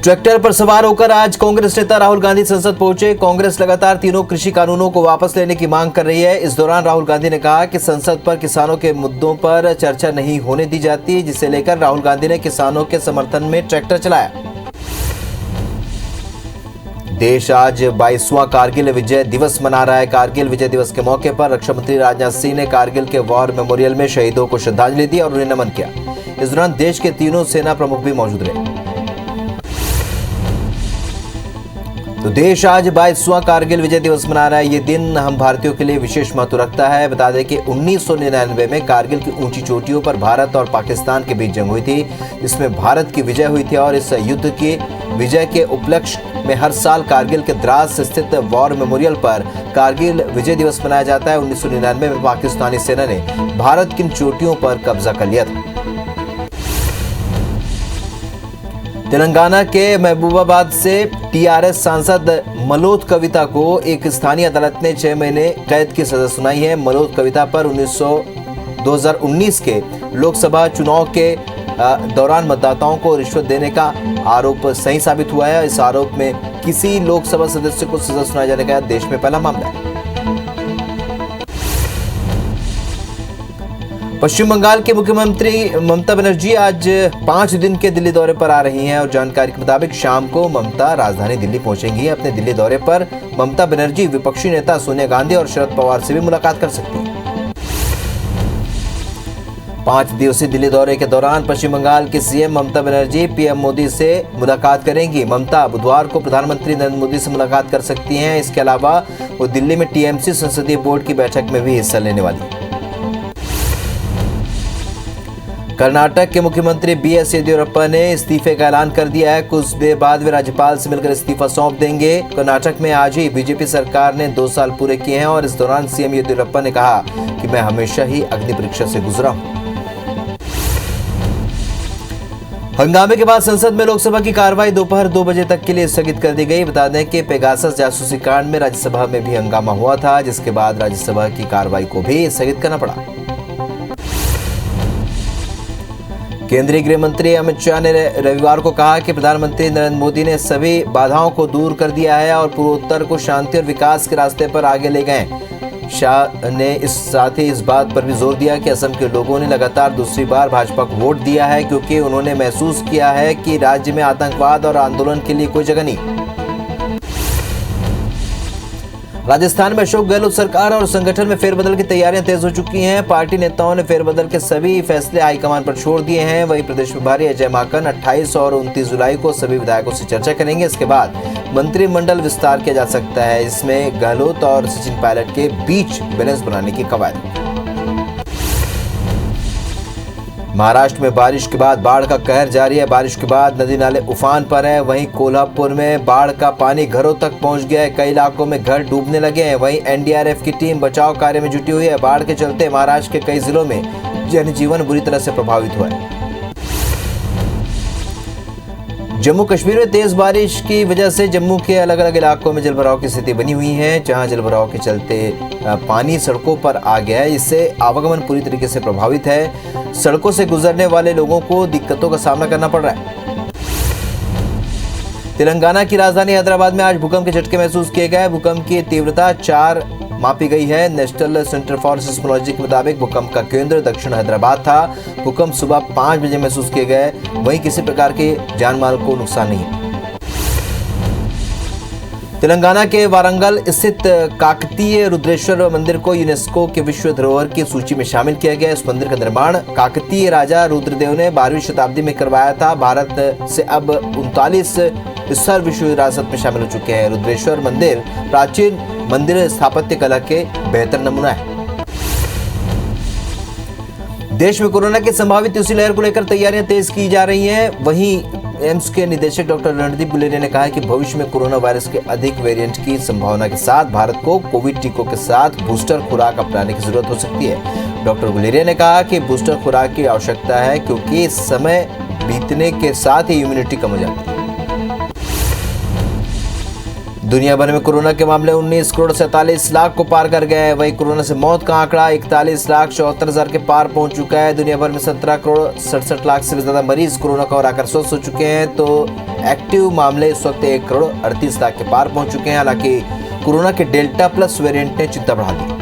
Tractor पर सवार होकर आज कांग्रेस नेता राहुल गांधी संसद पहुंचे। कांग्रेस लगातार तीनों कृषि कानूनों को वापस लेने की मांग कर रही है। इस दौरान राहुल गांधी ने कहा कि संसद पर किसानों के मुद्दों पर चर्चा नहीं होने दी जाती, जिसे लेकर राहुल गांधी ने किसानों के समर्थन में ट्रैक्टर चलाया। देश आज 22वां कारगिल विजय दिवस मना रहा है। कारगिल विजय दिवस के मौके पर रक्षा मंत्री राजनाथ सिंह ने कारगिल के वॉर मेमोरियल में शहीदों को श्रद्धांजलि दी और उन्हें नमन किया। इस दौरान देश के तीनों सेना प्रमुख भी मौजूद रहे। तो देश आज 22वां कारगिल विजय दिवस मना रहा है। ये दिन हम भारतीयों के लिए विशेष महत्व रखता है। बता दें कि 1999 में कारगिल की ऊंची चोटियों पर भारत और पाकिस्तान के बीच जंग हुई थी, जिसमें भारत की विजय हुई थी और इस युद्ध की विजय के उपलक्ष्य में हर साल कारगिल के द्रास स्थित वॉर मेमोरियल पर कारगिल विजय दिवस मनाया जाता है। 1999 में पाकिस्तानी सेना ने भारत की चोटियों पर कब्जा कर लिया था। तेलंगाना के महबूबाबाद से टीआरएस सांसद मलोद कविता को एक स्थानीय अदालत ने 6 महीने कैद की सजा सुनाई है। मलोद कविता पर 2019 के लोकसभा चुनाव के दौरान मतदाताओं को रिश्वत देने का आरोप सही साबित हुआ है। इस आरोप में किसी लोकसभा सदस्य को सजा सुनाए जाने का देश में पहला मामला है। पश्चिम बंगाल के मुख्यमंत्री ममता बनर्जी आज 5 दिन के दिल्ली दौरे पर आ रही हैं और जानकारी के मुताबिक शाम को ममता राजधानी दिल्ली पहुंचेंगी। अपने दिल्ली दौरे पर ममता बनर्जी विपक्षी नेता सोनिया गांधी और शरद पवार से भी मुलाकात कर सकती हैं। 5 दिवसीय दिल्ली दौरे के दौरान पश्चिम बंगाल की सीएम ममता बनर्जी पीएम मोदी से मुलाकात करेंगी। ममता बुधवार को प्रधानमंत्री नरेंद्र मोदी से मुलाकात कर सकती हैं। इसके अलावा वो दिल्ली में टीएमसी संसदीय बोर्ड की बैठक में भी हिस्सा लेने वाली है। कर्नाटक के मुख्यमंत्री बीएस येदियुरप्पा ने इस्तीफे का ऐलान कर दिया है। कुछ देर बाद वे राज्यपाल से मिलकर इस्तीफा सौंप देंगे। कर्नाटक में आज ही बीजेपी सरकार ने 2 साल पूरे किए हैं और इस दौरान सीएम येदियुरप्पा ने कहा कि मैं हमेशा ही अग्नि परीक्षा से गुजरा हूं। हंगामे के बाद संसद में लोकसभा की कार्रवाई दोपहर 2 बजे तक के लिए स्थगित कर दी गई। बता दें कि पेगासस जासूसी कांड में राज्यसभा में भी हंगामा हुआ था, जिसके बाद राज्यसभा की कार्रवाई को भी स्थगित करना पड़ा। केंद्रीय गृह मंत्री अमित शाह ने रविवार को कहा कि प्रधानमंत्री नरेंद्र मोदी ने सभी बाधाओं को दूर कर दिया है और पूर्वोत्तर को शांति और विकास के रास्ते पर आगे ले गए। शाह ने साथ ही इस बात पर भी जोर दिया कि असम के लोगों ने लगातार दूसरी बार भाजपा को वोट दिया है, क्योंकि उन्होंने महसूस किया है कि राज्य में आतंकवाद और आंदोलन के लिए कोई जगह नहीं। राजस्थान में अशोक गहलोत सरकार और संगठन में फेरबदल की तैयारियां तेज हो चुकी हैं। पार्टी नेताओं ने फेरबदल के सभी फैसले हाईकमान पर छोड़ दिए हैं। वहीं प्रदेश प्रभारी अजय माकन 28 और 29 जुलाई को सभी विधायकों से चर्चा करेंगे। इसके बाद मंत्रिमंडल विस्तार किया जा सकता है। इसमें गहलोत और सचिन पायलट के बीच बैलेंस बनाने की कवायद। महाराष्ट्र में बारिश के बाद बाढ़ का कहर जारी है। बारिश के बाद नदी नाले उफान पर हैं। वहीं कोल्हापुर में बाढ़ का पानी घरों तक पहुंच गया है। कई इलाकों में घर डूबने लगे हैं। वहीं एनडीआरएफ की टीम बचाव कार्य में जुटी हुई है। बाढ़ के चलते महाराष्ट्र के कई जिलों में जनजीवन बुरी तरह से प्रभावित हुआ है। जम्मू कश्मीर में तेज बारिश की वजह से जम्मू के अलग अलग इलाकों में जलभराव की स्थिति बनी हुई है, जहां जलभराव के चलते पानी सड़कों पर आ गया है। इससे आवागमन पूरी तरीके से प्रभावित है। सड़कों से गुजरने वाले लोगों को दिक्कतों का सामना करना पड़ रहा है। तेलंगाना की राजधानी हैदराबाद में आज भूकंप के झटके महसूस किए गए। भूकंप की तीव्रता 4 मापी गई है। नेशनल सेंटर फॉर सिस्मोलॉजी के मुताबिक भूकंप का केंद्र दक्षिण हैदराबाद था। भूकंप सुबह 5 बजे महसूस किए गए। वहीं किसी प्रकार के जानमाल को नुकसान नहीं है। तेलंगाना के वारंगल स्थित काकतीय रुद्रेश्वर मंदिर को यूनेस्को के विश्व धरोहर की सूची में शामिल किया गया। इस मंदिर का निर्माण काकतीय राजा रुद्रदेव ने 12वीं शताब्दी में करवाया था। भारत से अब 39 स्थल विश्व विरासत में शामिल हो चुके हैं। रुद्रेश्वर मंदिर प्राचीन मंदिर स्थापत्य कला के बेहतर नमूना है। देश में कोरोना की संभावित दूसरी लहर को लेकर तैयारियां तेज की जा रही हैं। वहीं एम्स के निदेशक डॉक्टर रणदीप गुलेरिया ने कहा है कि भविष्य में कोरोना वायरस के अधिक वेरिएंट की संभावना के साथ भारत को कोविड टीकों के साथ बूस्टर खुराक अपनाने की जरूरत हो सकती है। डॉक्टर गुलेरिया ने कहा कि बूस्टर खुराक की आवश्यकता है, क्योंकि समय बीतने के साथ ही इम्यूनिटी कम हो जाती है। दुनिया भर में कोरोना के मामले 19 करोड़ 47 लाख को पार कर गए हैं। वहीं कोरोना से मौत का आंकड़ा 41,74,000 के पार पहुंच चुका है। दुनिया भर में 17 करोड़ 67 लाख से भी ज्यादा मरीज कोरोना को हराकर स्वस्थ हो चुके हैं। तो एक्टिव मामले इस वक्त 1 करोड़ 38 लाख के पार पहुंच चुके हैं। हालांकि कोरोना के डेल्टा प्लस वेरिएंट ने चिंता बढ़ा दी।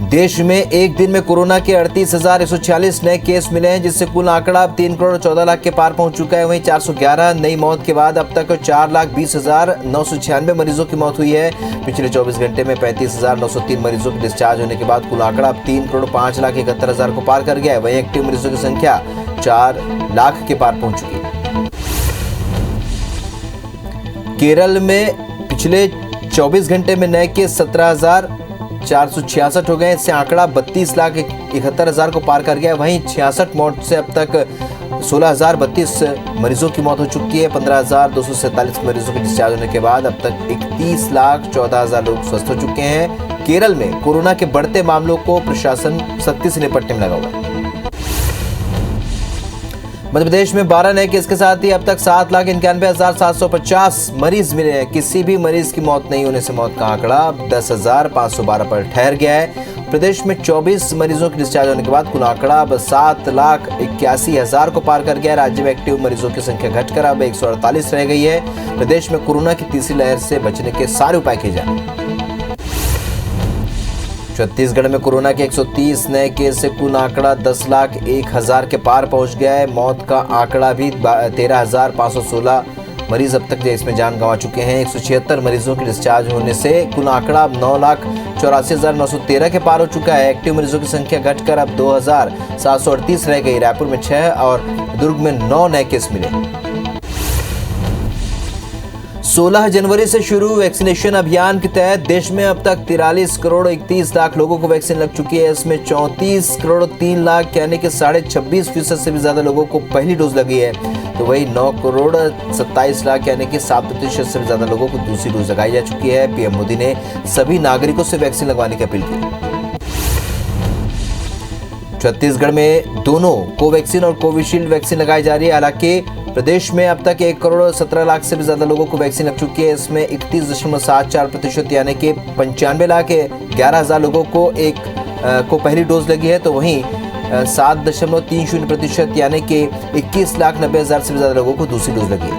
देश में एक दिन में कोरोना के 38,146 नए केस मिले हैं, जिससे कुल आंकड़ा 3 करोड़ 14 लाख के पार पहुंच चुका है। वहीं 411 नई मौत के बाद अब तक 4,20,996 मरीजों की मौत हुई है। पिछले 24 घंटे में 35,903 मरीजों के डिस्चार्ज होने के बाद कुल आंकड़ा अब 3 करोड़ 5 लाख 71,000 को पार कर गया है। वहीं एक्टिव मरीजों की संख्या 4 लाख के पार पहुंच चुकी है। केरल में पिछले 24 घंटे में नए केस 17,466 हो गए। इससे आंकड़ा 32,71,000 को पार कर गया। वहीं 66 मौत से अब तक 16,032 मरीजों की मौत हो चुकी है। 15,247 मरीजों के डिस्चार्ज होने के बाद अब तक 31,14,000 लोग स्वस्थ हो चुके हैं। केरल में कोरोना के बढ़ते मामलों को प्रशासन सख्ती से निपटने में लगा हुआ है। मध्य प्रदेश में 12 नए केस के साथ ही अब तक 7,91,750 मरीज मिले हैं। किसी भी मरीज की मौत नहीं होने से मौत का आंकड़ा 10,512 पर ठहर गया है। प्रदेश में 24 मरीजों के डिस्चार्ज होने के बाद कुल आंकड़ा अब 7,81,000 को पार कर गया। राज्य में एक्टिव मरीजों की संख्या घटकर अब 148 रह गई है। प्रदेश में कोरोना की तीसरी लहर से बचने के सारे उपाय किए जा रहे हैं। छत्तीसगढ़ में कोरोना के 130 नए केस से कुल आंकड़ा 10,01,000 के पार पहुंच गया है। मौत का आंकड़ा भी 13,516 मरीज अब तक इसमें जान गंवा चुके हैं। 176 मरीजों के डिस्चार्ज होने से कुल आंकड़ा 9,84,913 के पार हो चुका है। एक्टिव मरीजों की संख्या घटकर अब 2,738 रह गई। रायपुर में 6 और दुर्ग में 9 नए केस मिले। 16 जनवरी से शुरू वैक्सीनेशन अभियान के तहत देश में अब तक 43 करोड़ 31 लाख लोगों को वैक्सीन लग चुकी है। इसमें 34 करोड़ 3 लाख यानी कि 26.5% से भी ज्यादा लोगों को पहली डोज लगी है। तो वही 9 करोड़ 27 लाख यानी कि 7% से भी ज्यादा लोगों को दूसरी डोज लगाई जा चुकी है। पीएम मोदी ने सभी नागरिकों से वैक्सीन लगवाने की अपील की। छत्तीसगढ़ में दोनों कोवैक्सीन और कोविशील्ड वैक्सीन लगाई जा रही है। हालांकि प्रदेश में अब तक 1 करोड़ 17 लाख से भी ज्यादा लोगों को वैक्सीन लग चुकी है। इसमें 31.74% यानी कि 95,11,000 लोगों को को पहली डोज लगी है। तो वहीं 7.30% यानी कि 21,90,000 से भी ज्यादा लोगों को दूसरी डोज लगी है।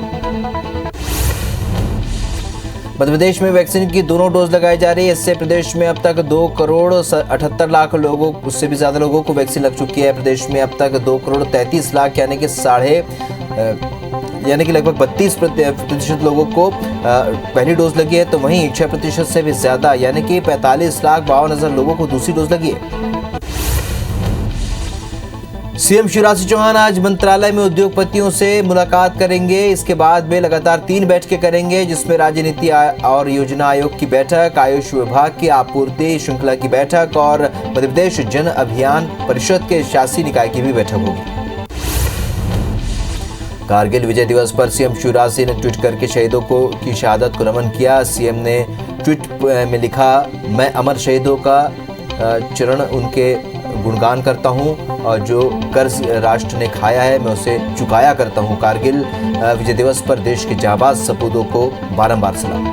मध्य प्रदेश में वैक्सीन की दोनों डोज लगाई जा रही है। इससे प्रदेश में अब तक 2 करोड़ 78 लाख लोगों उससे भी ज्यादा लोगों को वैक्सीन लग चुकी है। प्रदेश में अब तक 2 करोड़ 33 लाख यानी कि लगभग 32% लोगों को पहली डोज लगी है। तो वहीं 6% से भी ज्यादा यानी कि 45,52,000 लोगों को दूसरी डोज लगी है। सीएम शिवराज सिंह चौहान आज मंत्रालय में उद्योगपतियों से मुलाकात करेंगे। इसके बाद वे लगातार 3 बैठकें करेंगे, जिसमें राज्य नीति और योजना आयोग की बैठक, आयुष विभाग की आपूर्ति श्रृंखला की बैठक और मध्य प्रदेश जन अभियान परिषद के शासी निकाय की भी बैठक होगी। कारगिल विजय दिवस पर सीएम शिवराज सिंह ने ट्वीट करके शहीदों की शहादत को नमन किया। सीएम ने ट्वीट में लिखा, मैं अमर शहीदों का चरण उनके गुणगान करता हूं और जो कर्ज राष्ट्र ने खाया है मैं उसे चुकाया करता हूं। कारगिल विजय दिवस पर देश के जाबाज सपूतों को बारंबार सलाम।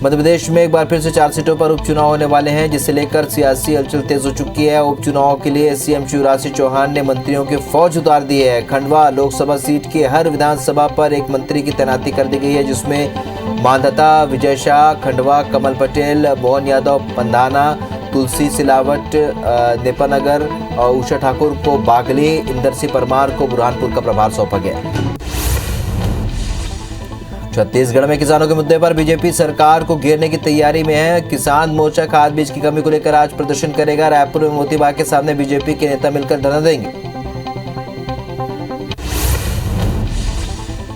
मध्य प्रदेश में एक बार फिर से 4 सीटों पर उपचुनाव होने वाले हैं, जिसे लेकर सियासी हलचल तेज हो चुकी है। उपचुनाव के लिए सीएम शिवराज सिंह चौहान ने मंत्रियों की फौज उतार दी है। खंडवा लोकसभा सीट के हर विधानसभा पर एक मंत्री की तैनाती कर दी गई है, जिसमें मांधाता विजय शाह, खंडवा कमल पटेल, मोहन यादव पंधाना, तुलसी सिलावट नेपानगर और उषा ठाकुर को बागली, इंदर सिंह परमार को बुरहानपुर का प्रभार सौंपा गया। छत्तीसगढ़ में किसानों के मुद्दे पर बीजेपी सरकार को घेरने की तैयारी में है। किसान मोर्चा खाद बीज की कमी को लेकर आज प्रदर्शन करेगा। रायपुर में मोती बाग के सामने बीजेपी के नेता मिलकर धरना देंगे।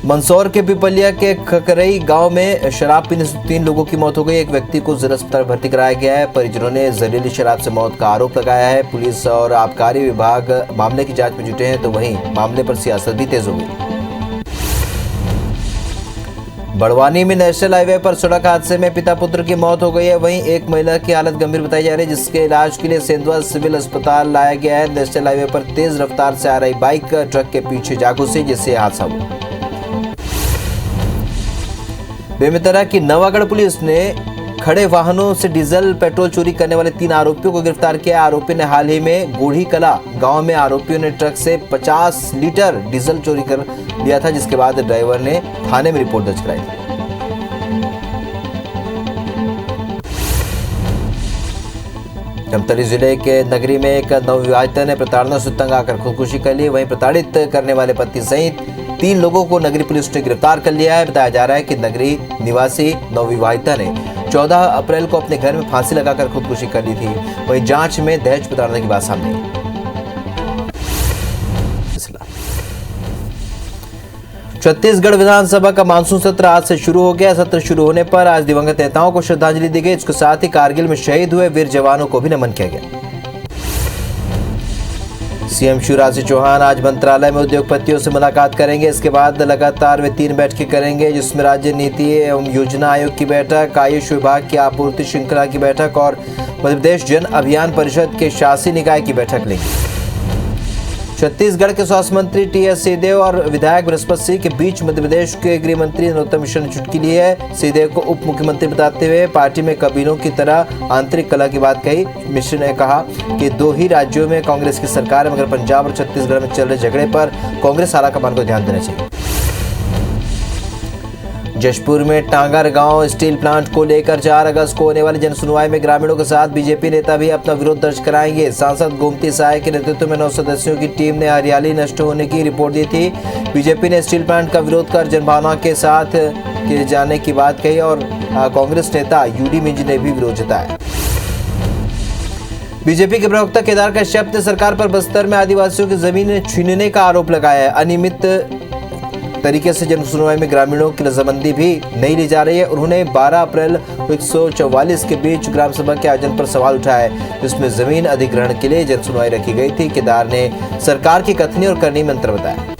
मंदसौर के पिपलिया के खकरई गांव में शराब पीने से 3 लोगों की मौत हो गई। एक व्यक्ति को जिला अस्पताल भर्ती कराया गया है। परिजनों ने जहरीली शराब से मौत का आरोप लगाया है। पुलिस और आबकारी विभाग मामले की जांच में जुटे हैं। तो वहीं मामले पर सियासत भी तेज हो गई। बड़वानी में नेशनल हाईवे पर सड़क हादसे में पिता पुत्र की मौत हो गई है। वहीं एक महिला की हालत गंभीर बताई जा रही है, जिसके इलाज के लिए सेंधवा सिविल अस्पताल लाया गया है। नेशनल हाईवे पर तेज रफ्तार से आ रही बाइक ट्रक के पीछे जा घुसी, जिससे हादसा हुआ। बेमेतरा की नवागढ़ पुलिस ने खड़े वाहनों से डीजल पेट्रोल चोरी करने वाले 3 आरोपियों को गिरफ्तार किया। आरोपी ने हाल ही में गोढ़ी कला गांव में आरोपियों ने ट्रक से 50 लीटर डीजल चोरी कर लिया था, जिसके बाद ड्राइवर ने थाने में रिपोर्ट दर्ज कराई थी। धमतरी जिले के नगरी में एक नवविवाहिता ने प्रताड़ना से तंग आकर खुदकुशी कर ली। वहीं प्रताड़ित करने वाले पति सहित 3 लोगों को नगरी पुलिस ने गिरफ्तार कर लिया है। बताया जा रहा है कि नगरी निवासी नवविवाहिता ने 14 अप्रैल को अपने घर में फांसी लगाकर खुदकुशी कर ली थी। वहीं जांच में दहेज प्रताड़ना की बात सामने आई। छत्तीसगढ़ विधानसभा का मानसून सत्र आज से शुरू हो गया। सत्र शुरू होने पर आज दिवंगत नेताओं को श्रद्धांजलि दी गई। इसके साथ ही कारगिल में शहीद हुए वीर जवानों को भी नमन किया गया। सीएम शिवराज सिंह चौहान आज मंत्रालय में उद्योगपतियों से मुलाकात करेंगे। इसके बाद लगातार वे 3 बैठकें करेंगे, जिसमें राज्य नीति एवं योजना आयोग की बैठक, आयुष विभाग की आपूर्ति श्रृंखला की बैठक और मध्य प्रदेश जन अभियान परिषद के शासी निकाय की बैठक लेंगे। छत्तीसगढ़ के स्वास्थ्य मंत्री टी.एस. सिंहदेव और विधायक बृहस्पति सिंह के बीच मध्य प्रदेश के गृह मंत्री नरोत्तम मिश्र ने चुटकी ली है। सिंहदेव को उप मुख्यमंत्री बताते हुए पार्टी में कबीलों की तरह आंतरिक कलह की बात कही। मिश्र ने कहा कि 2 ही राज्यों में कांग्रेस की सरकार है, मगर पंजाब और छत्तीसगढ़ में चल रहे झगड़े पर कांग्रेस आलाकमान को ध्यान देना चाहिए। जशपुर में टांगर गांव स्टील प्लांट को लेकर 4 अगस्त को होने वाली जनसुनवाई में ग्रामीणों के साथ बीजेपी नेता भी अपना विरोध दर्ज कराएंगे। सांसद गोमती साय के नेतृत्व में 9 सदस्यों की टीम ने हरियाली नष्ट होने की रिपोर्ट दी थी। बीजेपी ने स्टील प्लांट का विरोध कर जनभावना के साथ किए जाने की बात कही और कांग्रेस नेता यूडी मिंज ने भी विरोध जताया। बीजेपी के प्रवक्ता केदार कश्यप ने सरकार पर बस्तर में आदिवासियों की जमीन छीनने का आरोप लगाया है। अनियमित तरीके से जनसुनवाई में ग्रामीणों की रजामंदी भी नहीं ली जा रही है। उन्होंने 12 अप्रैल 144 के बीच ग्राम सभा के आयोजन पर सवाल उठाया, जिसमें जमीन अधिग्रहण के लिए जनसुनवाई रखी गई थी। केदार ने सरकार की कथनी और करनी मंत्र बताया।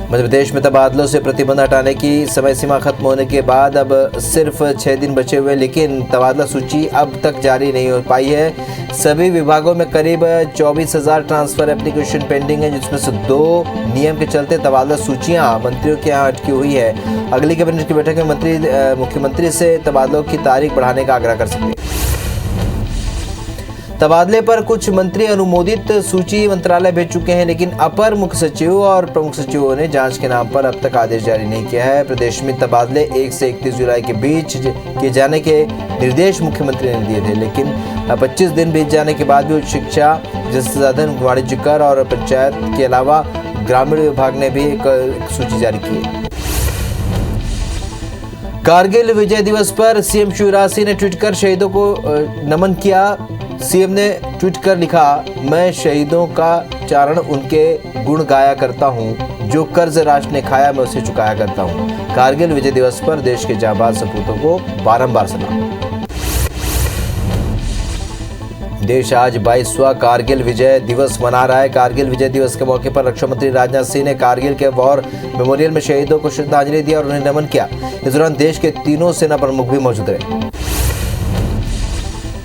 मध्य प्रदेश में तबादलों से प्रतिबंध हटाने की समय सीमा खत्म होने के बाद अब सिर्फ 6 दिन बचे हुए, लेकिन तबादला सूची अब तक जारी नहीं हो पाई है। सभी विभागों में करीब 24,000 ट्रांसफर एप्लीकेशन पेंडिंग है, जिसमें से 2 नियम के चलते तबादला सूचियां मंत्रियों के यहाँ अटकी हुई है। अगली कैबिनेट की बैठक में मंत्री मुख्यमंत्री से तबादलों की तारीख बढ़ाने का आग्रह कर सकते हैं। तबादले पर कुछ मंत्री अनुमोदित सूची मंत्रालय भेज चुके हैं, लेकिन अपर मुख्य सचिव और प्रमुख सचिवों ने जांच के नाम पर अब तक आदेश जारी नहीं किया है। प्रदेश में तबादले 1 से 31 जुलाई के बीच किए जाने के निर्देश मुख्यमंत्री ने दिए थे, लेकिन 25 दिन बीत जाने के बाद भी उच्च शिक्षा, जल संसाधन, वाणिज्य कर और पंचायत के अलावा ग्रामीण विभाग ने भी एक सूची जारी की है। कारगिल विजय दिवस पर सीएम शिवराज सिंह ने ट्वीट कर शहीदों को नमन किया। सीएम ने ट्वीट कर लिखा, मैं शहीदों का चारण उनके गुण गाया करता हूँ, जो कर्ज राष्ट्र ने खाया मैं उसे चुकाया करता हूँ। कारगिल विजय दिवस पर देश के जाबाज सपूतों को बारंबार सलाम। देश आज 22वां कारगिल विजय दिवस मना रहा है। कारगिल विजय दिवस के मौके पर रक्षा मंत्री राजनाथ सिंह ने कारगिल के वॉर मेमोरियल में शहीदों को श्रद्धांजलि दी और उन्हें नमन किया। इस दौरान देश के तीनों सेना प्रमुख भी मौजूद रहे।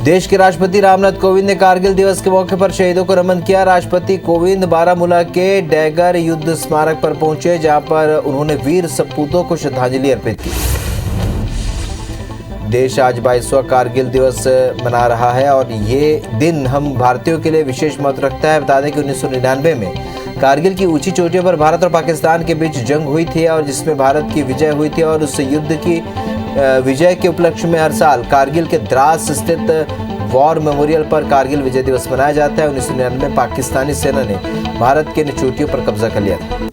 देश के राष्ट्रपति रामनाथ कोविंद ने कारगिल दिवस के मौके पर शहीदों को नमन किया। राष्ट्रपति कोविंद बारामूला के डैगर युद्ध स्मारक पर पहुंचे, जहां पर उन्होंने वीर सपूतों को श्रद्धांजलि अर्पित की। देश आज 22वां कारगिल दिवस मना रहा है और ये दिन हम भारतीयों के लिए विशेष महत्व रखता है। बता दें कि 1999 में कारगिल की ऊंची चोटियों पर भारत और पाकिस्तान के बीच जंग हुई थी और जिसमें भारत की विजय हुई थी और उस युद्ध की विजय के उपलक्ष्य में हर साल कारगिल के द्रास स्थित वॉर मेमोरियल पर कारगिल विजय दिवस मनाया जाता है। 1999 में पाकिस्तानी सेना ने भारत के इन चोटियों पर कब्जा कर लिया था।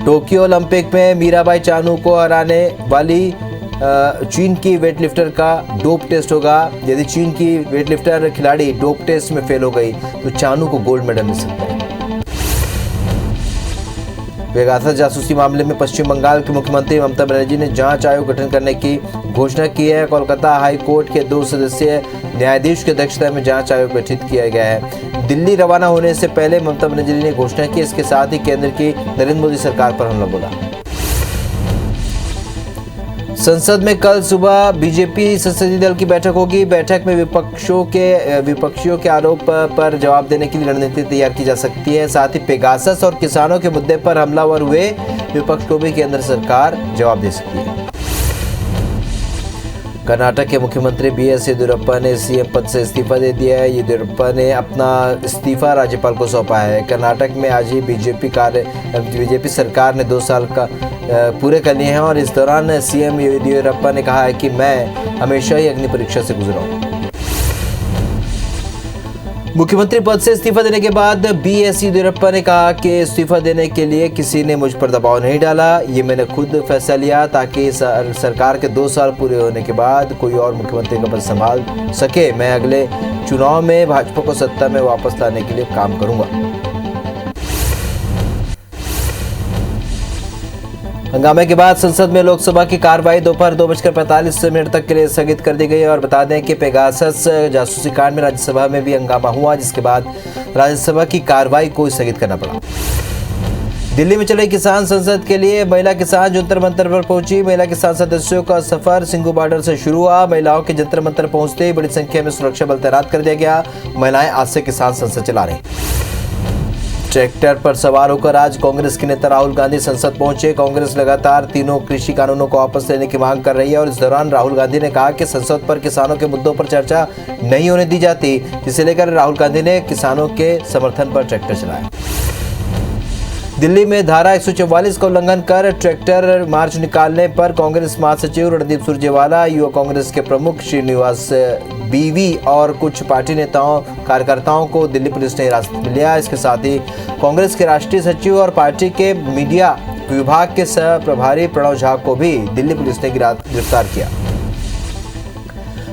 टोक्यो ओलंपिक में मीराबाई चानू को हराने वाली चीन की वेटलिफ्टर का डोप टेस्ट होगा। यदि चीन की वेटलिफ्टर खिलाड़ी डोप टेस्ट में फेल हो गई तो चानू को गोल्ड मेडल मिल सकता है। वेगाथा जासूसी मामले में पश्चिम बंगाल के मुख्यमंत्री ममता बनर्जी ने जांच आयोग गठन करने की घोषणा की है। कोलकाता हाई कोर्ट के 2 सदस्यीय न्यायाधीश की अध्यक्षता में जांच आयोग गठित किया गया है। दिल्ली रवाना होने से पहले ममता बनर्जी ने घोषणा की। इसके साथ ही केंद्र की नरेंद्र मोदी सरकार पर हमला बोला। संसद में कल सुबह बीजेपी संसदीय दल की बैठक होगी। बैठक में विपक्षियों के आरोप पर जवाब देने के लिए रणनीति तैयार की जा सकती है। साथ ही पेगासस और किसानों के मुद्दे पर हमलावर हुए विपक्ष को भी केंद्र सरकार जवाब दे सकती है। कर्नाटक के मुख्यमंत्री बीएस येदियुरप्पा ने सीएम पद से इस्तीफा दे दिया है। येदियुरप्पा ने अपना इस्तीफा राज्यपाल को सौंपा है। कर्नाटक में आज ही बीजेपी सरकार ने 2 साल का पूरे कर लिए हैं और इस दौरान सीएम येदियुरप्पा ने कहा है कि मैं हमेशा ही अग्नि परीक्षा से गुजरा हूं। मुख्यमंत्री पद से इस्तीफा देने के बाद बीएस येदियुरप्पा ने कहा कि इस्तीफा देने के लिए किसी ने मुझ पर दबाव नहीं डाला, ये मैंने खुद फैसला लिया ताकि सरकार के 2 साल पूरे होने के बाद कोई और मुख्यमंत्री का पद संभाल सके। मैं अगले चुनाव में भाजपा को सत्ता में वापस लाने के लिए काम करूंगा। हंगामे के बाद संसद में लोकसभा की कार्रवाई दोपहर 2:45 तक के लिए स्थगित कर दी गई और बता दें कि पेगासस जासूसी कांड में राज्यसभा में भी हंगामा हुआ, जिसके बाद राज्यसभा की कार्रवाई को स्थगित करना पड़ा। दिल्ली में चले किसान संसद के लिए महिला किसान जंतर मंतर पर पहुंची। महिला किसान सदस्यों का सफर सिंघू बॉर्डर से शुरू हुआ। महिलाओं के जंतर मंतर पहुंचते ही बड़ी संख्या में सुरक्षा बल तैनात कर दिया गया। महिलाएं आज से किसान संसद चला रही। ट्रैक्टर पर सवार होकर आज कांग्रेस के नेता राहुल गांधी संसद पहुंचे। कांग्रेस लगातार तीनों कृषि कानूनों को वापस लेने की मांग कर रही है और इस दौरान राहुल गांधी ने कहा कि संसद पर किसानों के मुद्दों पर चर्चा नहीं होने दी जाती, जिसे लेकर राहुल गांधी ने किसानों के समर्थन पर ट्रैक्टर चलाया। दिल्ली में धारा 144 का उल्लंघन कर ट्रैक्टर मार्च निकालने पर कांग्रेस महासचिव रणदीप सुरजेवाला, युवा कांग्रेस के प्रमुख श्रीनिवास बीवी और कुछ पार्टी नेताओं कार्यकर्ताओं को दिल्ली पुलिस ने हिरासत में लिया। इसके साथ ही कांग्रेस के राष्ट्रीय सचिव और पार्टी के मीडिया विभाग के सह प्रभारी प्रणव झा को भी दिल्ली पुलिस ने गिरफ्तार किया।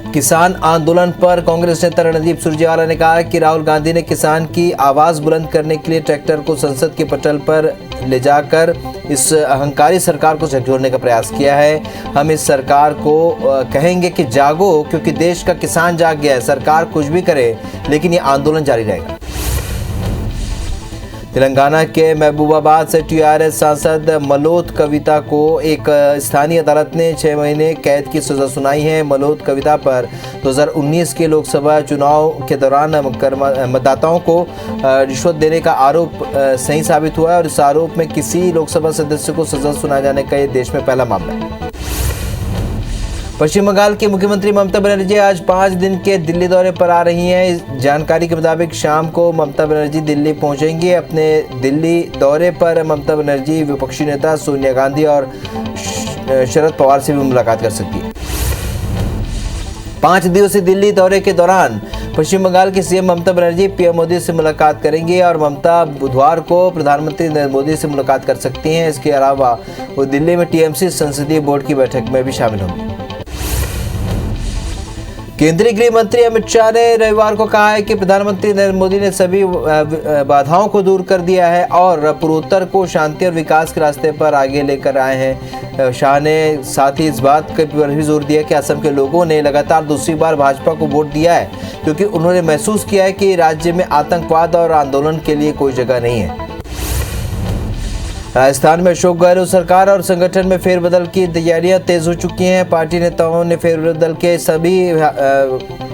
किसान आंदोलन पर कांग्रेस नेता रणदीप सुरजेवाला ने कहा कि राहुल गांधी ने किसान की आवाज बुलंद करने के लिए ट्रैक्टर को संसद के पटल पर ले जाकर इस अहंकारी सरकार को झकझोरने का प्रयास किया है। हम इस सरकार को कहेंगे कि जागो, क्योंकि देश का किसान जाग गया है। सरकार कुछ भी करे लेकिन ये आंदोलन जारी रहेगा। तेलंगाना के महबूबाबाद से टीआरएस सांसद मलोथ कविता को एक स्थानीय अदालत ने 6 महीने कैद की सजा सुनाई है। मलोथ कविता पर 2019 के लोकसभा चुनाव के दौरान मतदाताओं को रिश्वत देने का आरोप सही साबित हुआ है और इस आरोप में किसी लोकसभा सदस्य को सजा सुनाए जाने का ये देश में पहला मामला है। पश्चिम बंगाल की मुख्यमंत्री ममता बनर्जी आज 5 दिन के दिल्ली दौरे पर आ रही हैं। जानकारी के मुताबिक शाम को ममता बनर्जी दिल्ली पहुंचेंगी। अपने दिल्ली दौरे पर ममता बनर्जी विपक्षी नेता सोनिया गांधी और शरद पवार से भी मुलाकात कर सकती है। 5 दिवसीय दिल्ली दौरे के दौरान पश्चिम बंगाल की सीएम ममता बनर्जी पीएम मोदी से मुलाकात करेंगी और ममता बुधवार को प्रधानमंत्री नरेंद्र मोदी से मुलाकात कर सकती हैं। इसके अलावा वो दिल्ली में टीएमसी संसदीय बोर्ड की बैठक में भी शामिल होंगी। केंद्रीय गृह मंत्री अमित शाह ने रविवार को कहा है कि प्रधानमंत्री नरेंद्र मोदी ने सभी बाधाओं को दूर कर दिया है और पूर्वोत्तर को शांति और विकास के रास्ते पर आगे लेकर आए हैं। शाह ने साथ ही इस बात पर भी जोर दिया कि असम के लोगों ने लगातार दूसरी बार भाजपा को वोट दिया है क्योंकि उन्होंने महसूस किया है कि राज्य में आतंकवाद और आंदोलन के लिए कोई जगह नहीं है। राजस्थान में अशोक गहलोत सरकार और संगठन में फेरबदल की तैयारियां तेज हो चुकी हैं। पार्टी नेताओं ने फेरबदल के सभी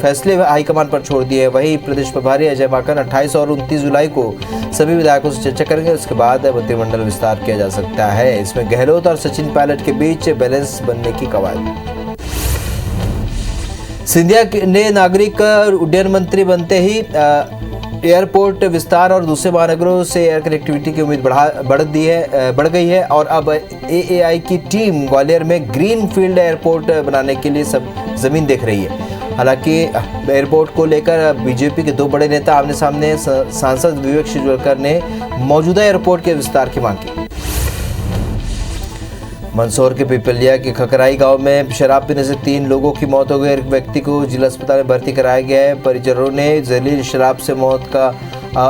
फैसले हाईकमान पर छोड़ दिए। वहीं प्रदेश प्रभारी अजय माकन 28 और 29 जुलाई को सभी विधायकों से चर्चा करेंगे। उसके बाद मंत्रिमंडल विस्तार किया जा सकता है। इसमें गहलोत और सचिन पायलट के बीच बैलेंस बनने की कवायद। सिंधिया ने नागरिक उड्डयन मंत्री बनते ही एयरपोर्ट विस्तार और दूसरे महानगरों से एयर कनेक्टिविटी की उम्मीद बढ़ गई है और अब एएआई की टीम ग्वालियर में ग्रीन फील्ड एयरपोर्ट बनाने के लिए सब जमीन देख रही है। हालांकि एयरपोर्ट को लेकर बीजेपी के 2 बड़े नेता आमने सामने। सांसद विवेक शेजवलकर ने मौजूदा एयरपोर्ट के विस्तार की मांग की। मंदसौर के पिपलिया के खकराई गांव में शराब पीने से 3 लोगों की मौत हो गई। एक व्यक्ति को जिला अस्पताल में भर्ती कराया गया है। परिजनों ने जहरीली शराब से मौत का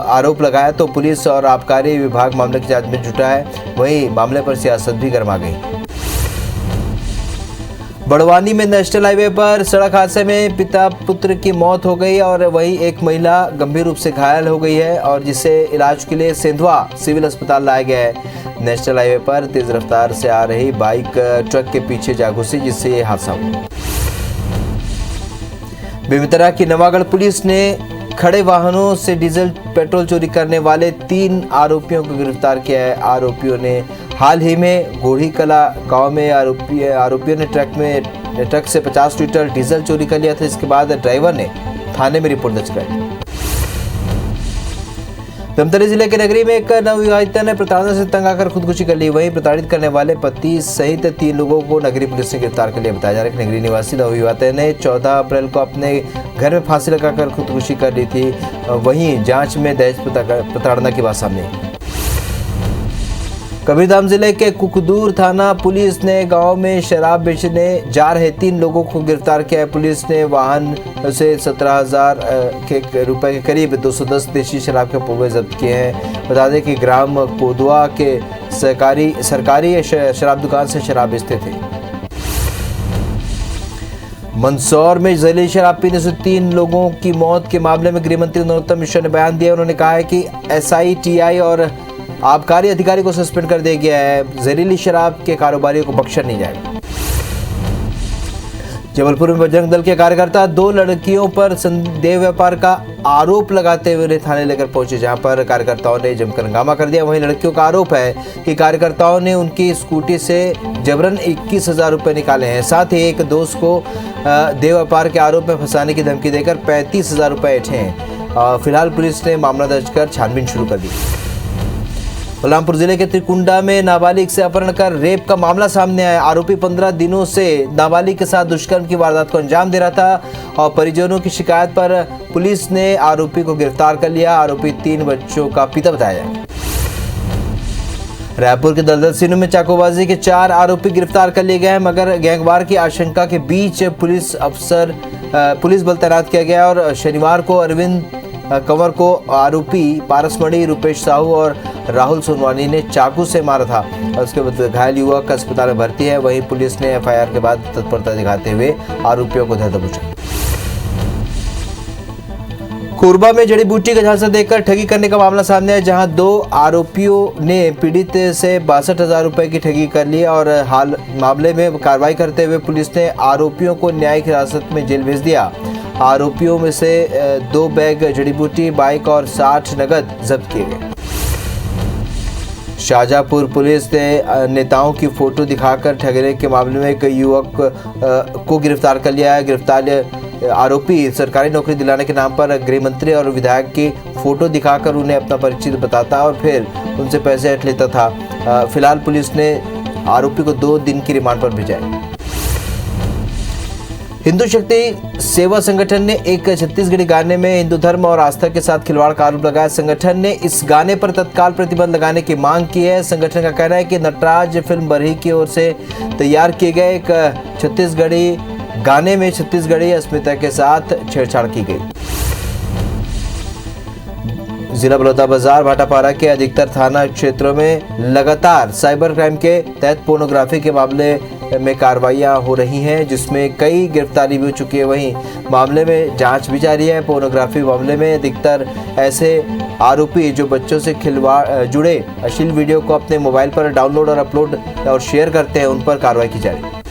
आरोप लगाया तो पुलिस और आबकारी विभाग मामले की जांच में जुटा है। वहीं मामले पर सियासत भी गर्मा गई। बड़वानी में नेशनल हाईवे पर सड़क हादसे में पिता पुत्र की मौत हो गई और वहीं एक महिला गंभीर रूप से घायल हो गई है और जिसे इलाज के लिए सेंधवा सिविल अस्पताल लाया गया है। नेशनल हाईवे पर तेज रफ्तार से आ रही बाइक ट्रक के पीछे जा घुसी, जिससे ये हादसा हुआ। बेमेतरा की नवागढ़ पुलिस ने खड़े वाहनों से डीजल पेट्रोल चोरी करने वाले 3 आरोपियों को गिरफ्तार किया है। आरोपियों ने हाल ही में गोढ़ी कला गांव में आरोपियों ने ट्रक से 50 लीटर डीजल चोरी कर लिया था। इसके बाद ड्राइवर ने थाने में रिपोर्ट दर्ज कराई। धमतरी जिले के नगरी में एक नवविवाहिता ने प्रताड़ना से तंग आकर खुदकुशी कर ली। वहीं प्रताड़ित करने वाले पति सहित 3 लोगों को नगरी पुलिस ने गिरफ्तार कर लिया। बताया जा रहा है कि नगरी निवासी नवविवाहिता ने 14 अप्रैल को अपने घर में फांसी लगाकर खुदकुशी कर ली थी। वहीं जांच में दहेज प्रताड़ना की बात सामने आई। कबीरधाम जिले के कुकदूर थाना पुलिस ने गांव में शराब बेचने जा रहे 3 लोगों को गिरफ्तार किया है। पुलिस ने वाहन से 17,000 रुपए के करीब 210 देशी शराब के पौवे जब्त किए हैं। बता दें कि ग्राम कोदवा के सरकारी शराब दुकान से शराब बेचते थे। मंदसौर में जहरीली शराब पीने से 3 लोगों की मौत के मामले में गृह मंत्री नरोत्तम मिश्रा ने बयान दिया। उन्होंने कहा है कि SITI और आबकारी अधिकारी को सस्पेंड कर दिया गया है। जहरीली शराब के कारोबारियों को बख्शा नहीं जाएगा। जबलपुर में बजरंग दल के कार्यकर्ता 2 लड़कियों पर संदेह व्यापार का आरोप लगाते हुए थाने लेकर पहुंचे, जहां पर कार्यकर्ताओं ने जमकर हंगामा कर दिया। वहीं लड़कियों का आरोप है कि कार्यकर्ताओं ने उनकी स्कूटी से जबरन 21,000 रुपए निकाले हैं। साथ ही एक दोस्त को देह व्यापार के आरोप में फंसाने की धमकी देकर 35,000 रुपए ऐंठे हैं। फिलहाल पुलिस ने मामला दर्ज कर छानबीन शुरू कर दी। बलरामपुर जिले के त्रिकुंडा में नाबालिग से अपहरण कर रेप का मामला सामने आया। आरोपी 15 दिनों से नाबालिग के साथ दुष्कर्म की वारदात को अंजाम दे रहा था और परिजनों की शिकायत पर पुलिस ने आरोपी को गिरफ्तार कर लिया। आरोपी 3 बच्चों का पिता बताया। रायपुर के दलदल सीनों में चाकूबाजी के 4 आरोपी गिरफ्तार कर लिए गए हैं, मगर गैंगवार की आशंका के बीच पुलिस बल तैनात किया गया और शनिवार को अरविंद कंवर को आरोपी पारसमणि, रुपेश साहू और राहुल सोनवानी ने चाकू से मारा था। उसके बाद घायल युवक अस्पताल में भर्ती है। वहीं पुलिस ने FIR के बाद तत्परता दिखाते हुए आरोपियों को धर दबोचा। कोरबा में जड़ी बूटी का झांसा देकर ठगी करने का मामला सामने आया, जहां 2 आरोपियों ने पीड़ित से 62,000 रुपए की ठगी कर ली और हाल मामले में कार्रवाई करते हुए पुलिस ने आरोपियों को न्यायिक हिरासत में जेल भेज दिया। आरोपियों में से 2 बैग जड़ी बूटी, बाइक और 60 नगद जब्त किए गए। शाहजहांपुर पुलिस ने नेताओं की फोटो दिखाकर ठगने के मामले में एक युवक को गिरफ्तार कर लिया है। गिरफ्तार आरोपी सरकारी नौकरी दिलाने के नाम पर गृह मंत्री और विधायक की फोटो दिखाकर उन्हें अपना परिचित बताता और फिर उनसे पैसे हट लेता था। फिलहाल पुलिस ने आरोपी को 2 दिन की रिमांड पर भेजा है। हिंदू शक्ति सेवा संगठन ने एक छत्तीसगढ़ी गाने में हिंदू धर्म और आस्था के साथ खिलवाड़ का आरोप लगाया। संगठन ने इस गाने पर तत्काल प्रतिबंध लगाने की मांग की है। संगठन का कहना है कि नटराज फिल्म बरही की ओर से तैयार किए गए एक छत्तीसगढ़ी गाने में छत्तीसगढ़ी अस्मिता के साथ छेड़छाड़ की गई। जिला बलौदाबाजार भाटापारा के अधिकतर थाना क्षेत्रों में लगातार साइबर क्राइम के तहत पोर्नोग्राफी के मामले में कार्रवाइयां हो रही हैं, जिसमें कई गिरफ्तारी भी हो चुकी है। वहीं मामले में जांच भी जारी है। पोर्नोग्राफी मामले में अधिकतर ऐसे आरोपी जो बच्चों से जुड़े अश्लील वीडियो को अपने मोबाइल पर डाउनलोड और अपलोड और शेयर करते हैं, उन पर कार्रवाई की जा रही है।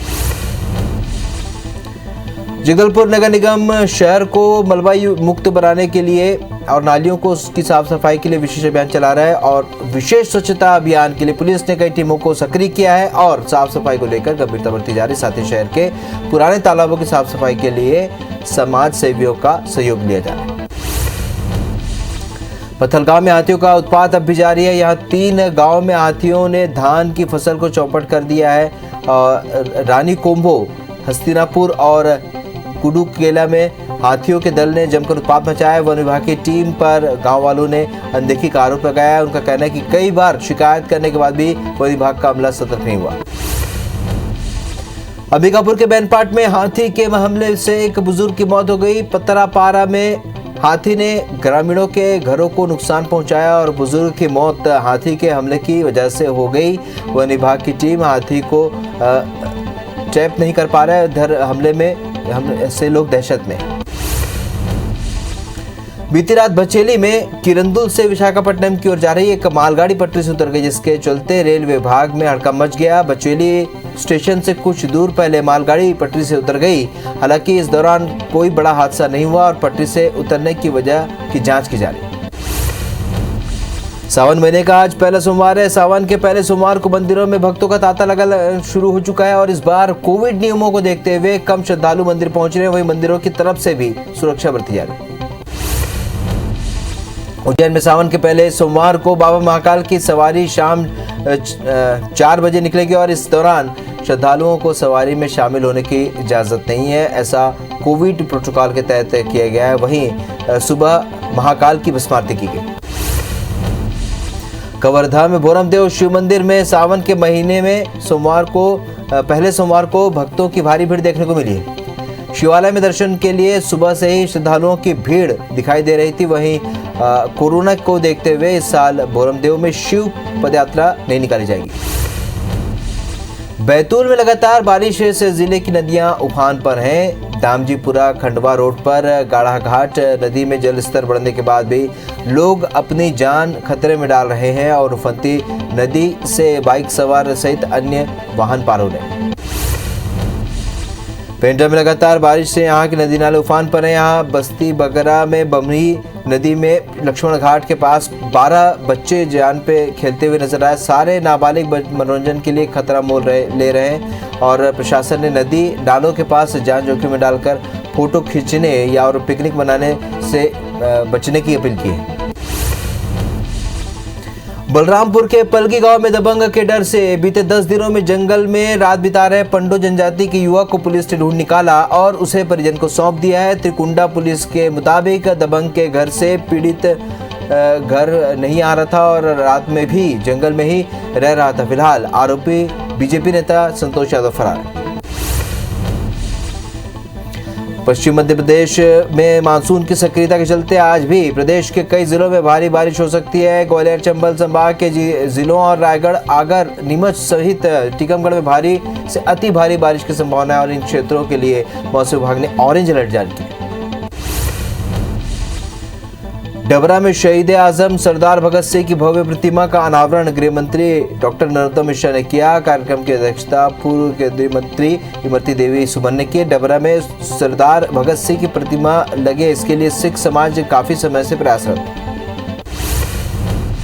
जगदलपुर नगर निगम शहर को मलबा मुक्त बनाने के लिए और नालियों को उसकी साफ सफाई के लिए विशेष अभियान चला रहा है और विशेष स्वच्छता अभियान के लिए पुलिस ने कई टीमों को सक्रिय किया है और साफ सफाई को लेकर गंभीरता बरती जा रही। साथ ही शहर के पुराने तालाबों की साफ सफाई के लिए समाज सेवियों का सहयोग लिया जा रहा है। पत्थलगांव में हाथियों का उत्पात अब भी जारी है। यहाँ 3 गाँव में हाथियों ने धान की फसल को चौपट कर दिया है। रानी कोम्बो, हस्तिनापुर और कुडुकेला में हाथियों के दल ने जमकर उत्पात मचाया। वन विभाग की टीम पर गांव वालों ने अनदेखी का आरोप लगाया। उनका कहना है कि कई बार शिकायत करने के बाद भी वन विभाग का अमला सतर्क नहीं हुआ। अंबिकापुर के बैनपाट में हाथी के हमले से एक बुजुर्ग की मौत हो गई। पतरापारा में हाथी ने ग्रामीणों के घरों को नुकसान पहुंचाया और बुजुर्ग की मौत हाथी के हमले की वजह से हो गई। वन विभाग की टीम हाथी को ट्रैप नहीं कर पा रहा है। इधर हमले से लोग दहशत में। बीती रात बचेली में किरंदुल से विशाखापट्टनम की ओर जा रही एक मालगाड़ी पटरी से उतर गई, जिसके चलते रेल विभाग में हड़कंप मच गया। बचेली स्टेशन से कुछ दूर पहले मालगाड़ी पटरी से उतर गई। हालांकि इस दौरान कोई बड़ा हादसा नहीं हुआ और पटरी से उतरने की वजह की जांच की जा रही है। सावन महीने का आज पहला सोमवार है। सावन के पहले सोमवार को मंदिरों में भक्तों का तांता लगा शुरू हो चुका है और इस बार कोविड नियमों को देखते हुए कम श्रद्धालु मंदिर पहुंच रहे हैं। वहीं मंदिरों की तरफ से भी सुरक्षा बरती जा रही है। उज्जैन में सावन के पहले सोमवार को बाबा महाकाल की सवारी शाम 4 बजे निकलेगी और इस दौरान श्रद्धालुओं को सवारी में शामिल होने की इजाजत नहीं है। ऐसा कोविड प्रोटोकॉल के तहत किया गया है। वहीं सुबह महाकाल की भस्मारती की गई। कवर्धा में भोरमदेव शिव मंदिर में सावन के महीने में पहले सोमवार को भक्तों की भारी भीड़ देखने को मिली है। शिवालय में दर्शन के लिए सुबह से ही श्रद्धालुओं की भीड़ दिखाई दे रही थी। वहीं कोरोना को देखते हुए इस साल भोरमदेव में शिव पदयात्रा नहीं निकाली जाएगी। बैतूल में लगातार बारिश से जिले की नदियां उफान पर हैं। दामजीपुरा खंडवा रोड पर गाढ़ाघाट नदी में जलस्तर बढ़ने के बाद भी लोग अपनी जान खतरे में डाल रहे हैं और उफनती नदी से बाइक सवार सहित अन्य वाहन पार हो रहे हैं। पेंड्रा में लगातार बारिश से यहाँ की नदी नाले उफान पर हैं। यहाँ बस्ती बगरा में बमरी नदी में लक्ष्मण घाट के पास 12 बच्चे जान पे खेलते हुए नजर आए। सारे नाबालिग मनोरंजन के लिए खतरा मोल ले रहे हैं और प्रशासन ने नदी नालों के पास जान जोखिम में डालकर फोटो खींचने या और पिकनिक मनाने से बचने की अपील की है। बलरामपुर के पलगी गांव में दबंग के डर से बीते 10 दिनों में जंगल में रात बिता रहे पंडो जनजाति के युवक को पुलिस ने ढूंढ निकाला और उसे परिजन को सौंप दिया है। त्रिकुंडा पुलिस के मुताबिक दबंग के घर से पीड़ित घर नहीं आ रहा था और रात में भी जंगल में ही रह रहा था। फिलहाल आरोपी बीजेपी नेता संतोष यादव फरार है। पश्चिम मध्य प्रदेश में मानसून की सक्रियता के चलते आज भी प्रदेश के कई जिलों में भारी बारिश हो सकती है। ग्वालियर चंबल संभाग के जिलों और रायगढ़ आगर नीमच सहित टीकमगढ़ में भारी से अति भारी बारिश की संभावना है और इन क्षेत्रों के लिए मौसम विभाग ने ऑरेंज अलर्ट जारी किया। डबरा में शहीद आजम सरदार भगत सिंह की भव्य प्रतिमा का अनावरण गृह मंत्री डॉक्टर नरोत्तम मिश्रा ने किया। कार्यक्रम की अध्यक्षता पूर्व केंद्रीय मंत्री इमरती देवी सुमन ने की। डबरा में सरदार भगत सिंह की प्रतिमा लगे इसके लिए सिख समाज काफी समय से प्रयासरत है।